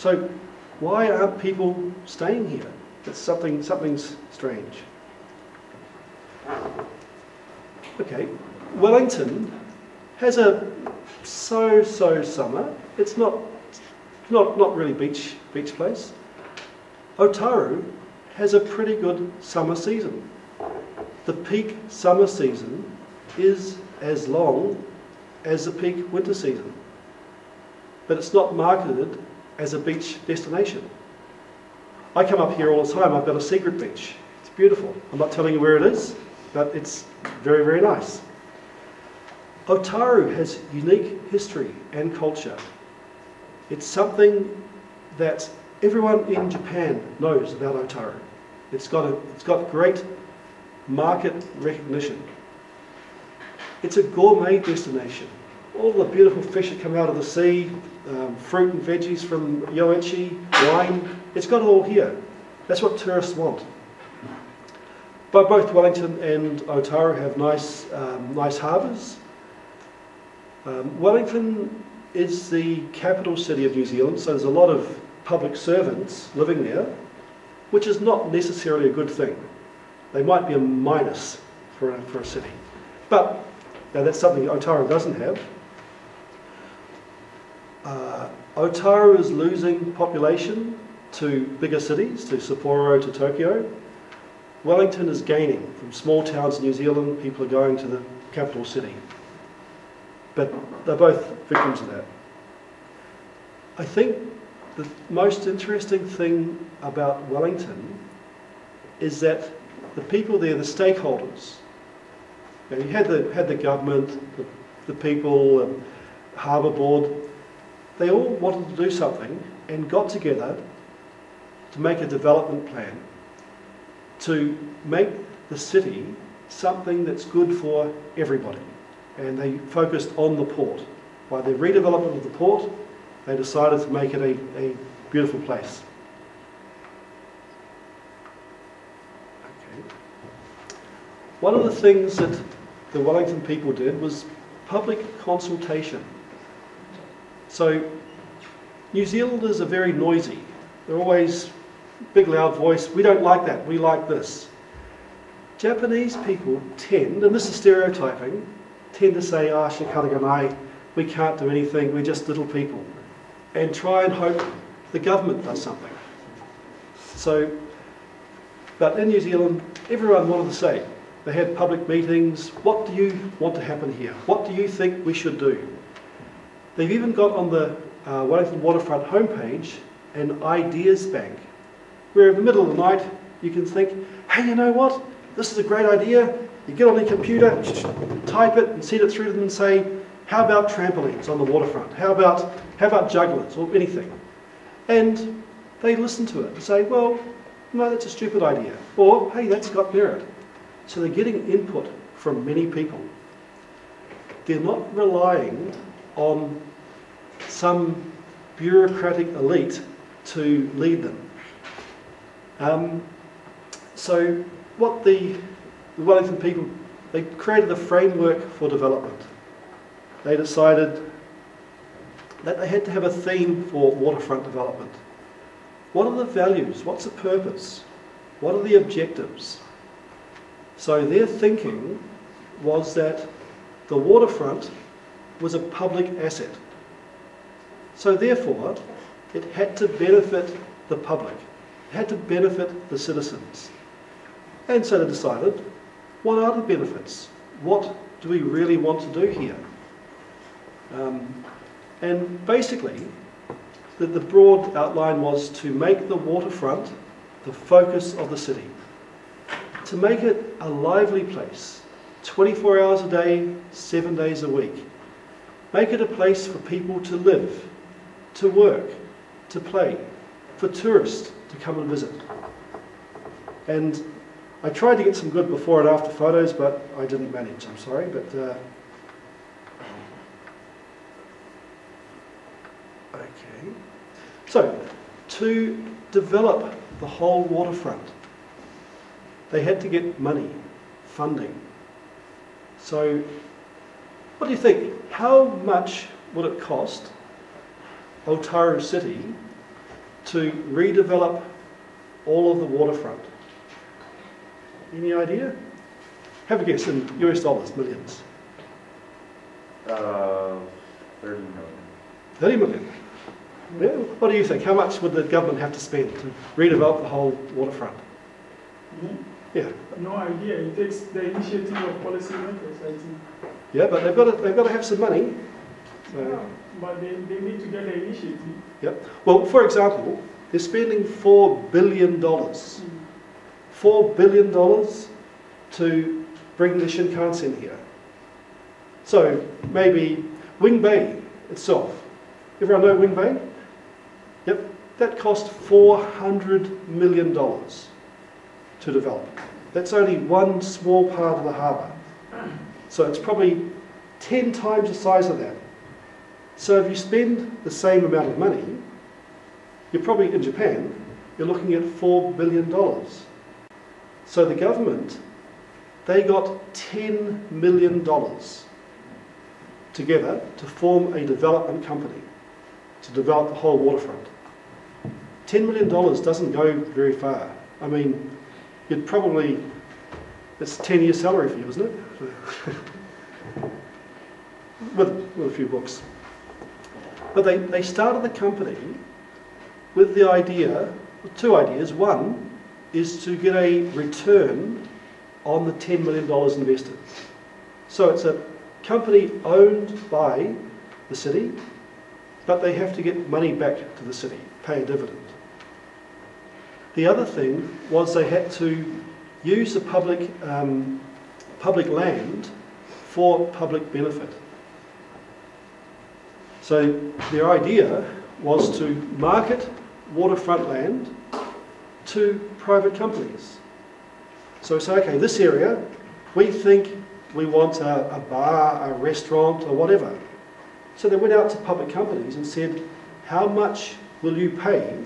So why aren't people staying here? Something's strange. Okay, Wellington has a so-so summer. It's not really beach place. Otaru has a pretty good summer season. The peak summer season is as long as the peak winter season, but it's not marketed as a beach destination. I come up here all the time. I've got a secret beach. It's beautiful. I'm not telling you where it is, but it's very, very nice. Otaru has unique history and culture. It's something that everyone in Japan knows about Otaru. It's got great market recognition. It's a gourmet destination. All the beautiful fish that come out of the sea, fruit and veggies from Yoichi, wine, it's got it all here. That's what tourists want. But both Wellington and Otaru have nice harbours. Wellington is the capital city of New Zealand, so there's a lot of public servants living there, which is not necessarily a good thing. They might be a minus for a city. But now that's something Otaru doesn't have. Otaru is losing population to bigger cities, to Sapporo, to Tokyo. Wellington is gaining. From small towns in New Zealand, people are going to the capital city. But they're both victims of that. I think the most interesting thing about Wellington is that the people there, the stakeholders, you had the government, the people, harbour board, they all wanted to do something and got together to make a development plan to make the city something that's good for everybody. And they focused on the port. By the redevelopment of the port, they decided to make it a beautiful place. Okay. One of the things that the Wellington people did was public consultation. So New Zealanders are very noisy. They're always big loud voice, we don't like that, we like this. Japanese people tend, and this is stereotyping, tend to say, shikaraganai, we can't do anything, we're just little people. And try and hope the government does something. So, but in New Zealand, everyone wanted to say. They had public meetings, what do you want to happen here? What do you think we should do? They've even got on the Wellington Waterfront homepage an ideas bank, where in the middle of the night you can think, hey, you know what? This is a great idea. You get on your computer, type it and send it through to them and say, how about trampolines on the waterfront? How about jugglers or anything? And they listen to it and say, well, no, that's a stupid idea. Or, hey, that's got merit. So they're getting input from many people. They're not relying on some bureaucratic elite to lead them. So what the Wellington people, they created a framework for development. They decided that they had to have a theme for waterfront development. What are the values? What's the purpose? What are the objectives? So their thinking was that the waterfront was a public asset. So therefore, it had to benefit the public. It had to benefit the citizens. And so they decided, what are the benefits? What do we really want to do here? And basically, the broad outline was to make the waterfront the focus of the city. To make it a lively place, 24 hours a day, 7 days a week. Make it a place for people to live, to work, to play, for tourists to come and visit. And I tried to get some good before and after photos, but I didn't manage, I'm sorry. But okay. So, to develop the whole waterfront, they had to get money, funding. So, what do you think? How much would it cost Otaru City to redevelop all of the waterfront? Any idea? Have a guess in US dollars, millions. 30 million. 30 million. Yeah. What do you think? How much would the government have to spend to redevelop the whole waterfront? Yeah. No idea. It takes the initiative of policymakers, I think. Yeah, but they've got to have some money. So. Yeah, but they need to get the initiative. Yep. Well, for example, they're spending $4 billion. $4 billion to bring the Shinkansen here. So maybe Wing Bay itself. Everyone know Wing Bay? Yep. That cost $400 million to develop. That's only one small part of the harbour. So it's probably 10 times the size of that. So if you spend the same amount of money, you're probably, in Japan, you're looking at $4 billion. So the government, they got $10 million together to form a development company to develop the whole waterfront. $10 million doesn't go very far. I mean, you'd probably, it's 10 years salary for you, isn't it? with a few books. But they started the company with the idea, with two ideas. One is to get a return on the $10 million invested. So it's a company owned by the city, but they have to get money back to the city, pay a dividend. The other thing was they had to use the public land for public benefit. So their idea was to market waterfront land to private companies. So say, okay, this area, we think we want a bar, a restaurant, or whatever. So they went out to public companies and said, how much will you pay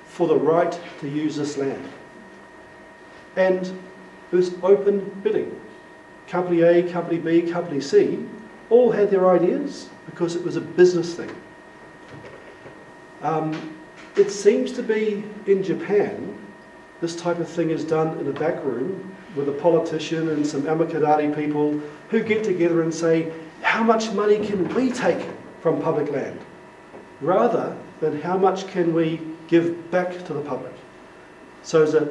for the right to use this land? And it was open bidding. Company A, Company B, Company C all had their ideas because it was a business thing. It seems to be in Japan, this type of thing is done in a back room with a politician and some amicadati people who get together and say, how much money can we take from public land? Rather than how much can we give back to the public. So there's a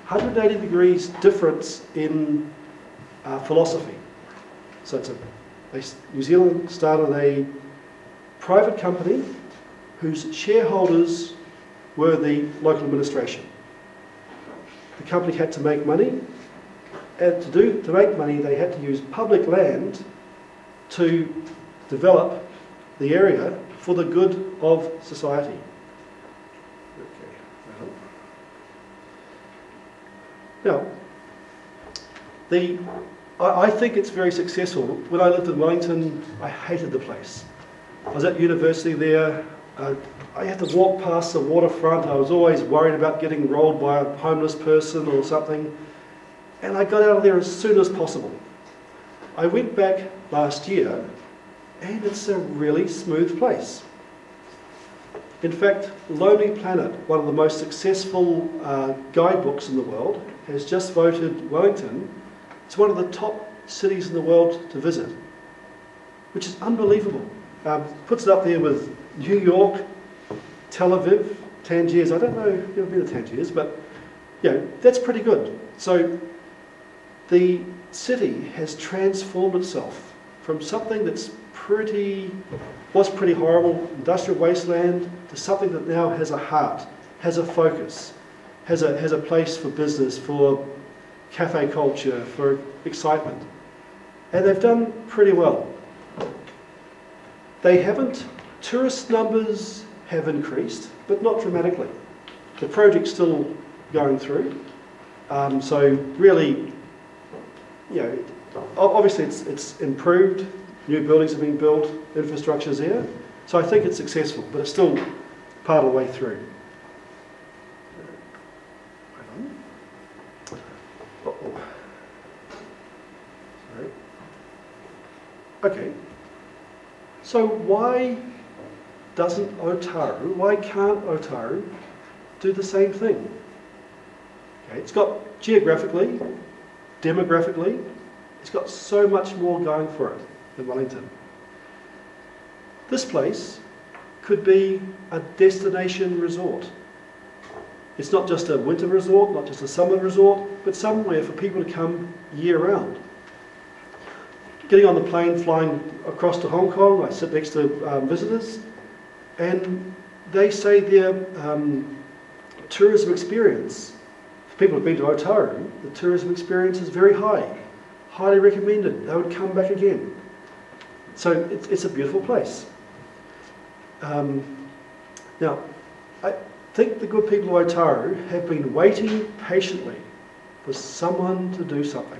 180 degrees difference in philosophy. So New Zealand started a private company whose shareholders were the local administration. The company had to make money, and to make money they had to use public land to develop the area for the good of society. Now, I think it's very successful. When I lived in Wellington, I hated the place. I was at university there. I had to walk past the waterfront. I was always worried about getting rolled by a homeless person or something. And I got out of there as soon as possible. I went back last year, and it's a really smooth place. In fact, Lonely Planet, one of the most successful guidebooks in the world, has just voted Wellington as one of the top cities in the world to visit, which is unbelievable. Puts it up there with New York, Tel Aviv, Tangiers. I don't know if you've ever been to Tangiers, but that's pretty good. So the city has transformed itself from something that's was pretty horrible, industrial wasteland, to something that now has a heart, has a focus, has a place for business, for cafe culture, for excitement. And they've done pretty well. Tourist numbers have increased, but not dramatically. The project's still going through. So really, obviously it's improved. New buildings have been built, infrastructure's there. So I think it's successful, but it's still part of the way through. Sorry. Okay. So why doesn't Otaru, why can't Otaru do the same thing? Okay, it's got geographically, demographically, it's got so much more going for it than Wellington. This place could be a destination resort. It's not just a winter resort, not just a summer resort, but somewhere for people to come year-round. Getting on the plane, flying across to Hong Kong, I sit next to visitors, and they say their tourism experience, for people who've been to Otaru, the tourism experience is very high, highly recommended. They would come back again. So it's a beautiful place. Now, I think the good people of Otaru have been waiting patiently for someone to do something.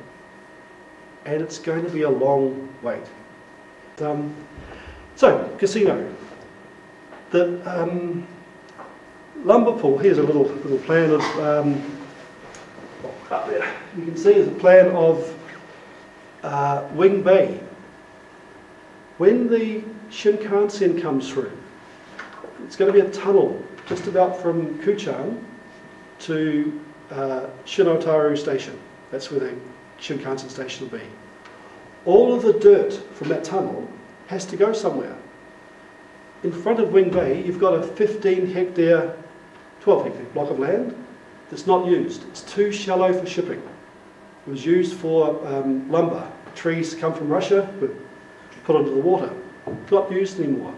And it's going to be a long wait. So, casino. The lumber pool, here's a little plan of, up there, you can see there's a plan of Wing Bay. When the Shinkansen comes through, it's going to be a tunnel just about from Kuchan to Shinotaru Station. That's where the Shinkansen station will be. All of the dirt from that tunnel has to go somewhere. In front of Wing Bay, you've got a 12 hectare block of land that's not used. It's too shallow for shipping. It was used for lumber. Trees come from Russia, but put onto the water. It's not used anymore.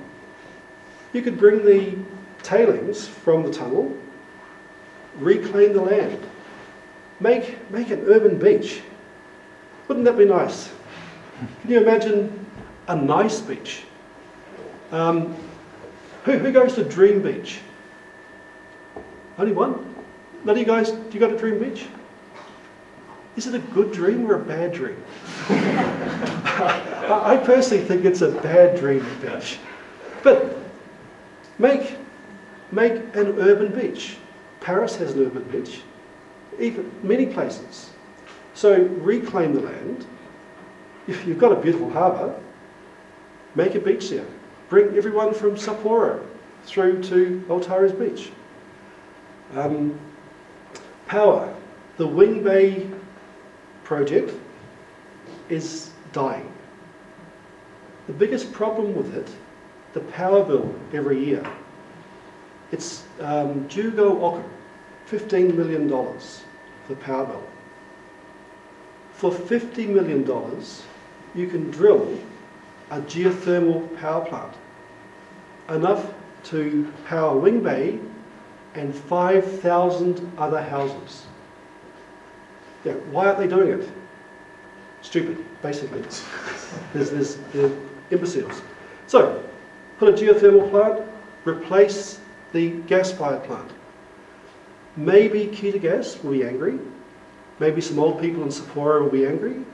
You could bring the tailings from the tunnel, reclaim the land, make an urban beach. Wouldn't that be nice? Can you imagine a nice beach? Who goes to Dream Beach? Only one? None of you guys, do you go to Dream Beach? Is it a good dream or a bad dream? I personally think it's a bad dream beach. But make an urban beach. Paris has an urban beach. Even many places. So reclaim the land. If you've got a beautiful harbour, make a beach there. Bring everyone from Sapporo through to Otaru's beach. Power. The Wing Bay project is dying. The biggest problem with it, the power bill every year. It's Jugo Oku, $15 million for the power bill. For $50 million, you can drill a geothermal power plant, enough to power Wing Bay and 5,000 other houses. Yeah, why aren't they doing it? Stupid, basically. They're imbeciles. So, put a geothermal plant, replace the gas-fired plant. Maybe Kita Gas will be angry. Maybe some old people in Sapporo will be angry.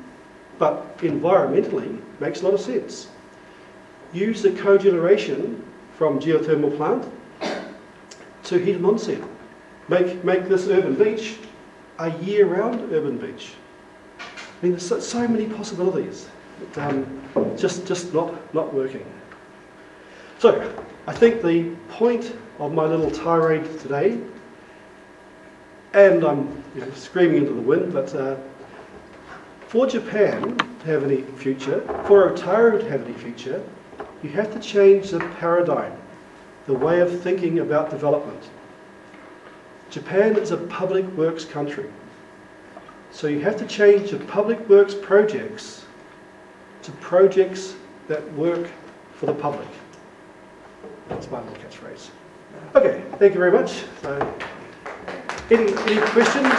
But environmentally, makes a lot of sense. Use the cogeneration from geothermal plant to heat an onsen. Make this urban beach a year-round urban beach. I mean, there's so many possibilities. Just not working. So, I think the point of my little tirade today, and I'm screaming into the wind, but for Japan to have any future, for Otaru to have any future, you have to change the paradigm, the way of thinking about development. Japan is a public works country. So you have to change the public works projects to projects that work for the public. That's my little catchphrase. Okay, thank you very much. So, any questions?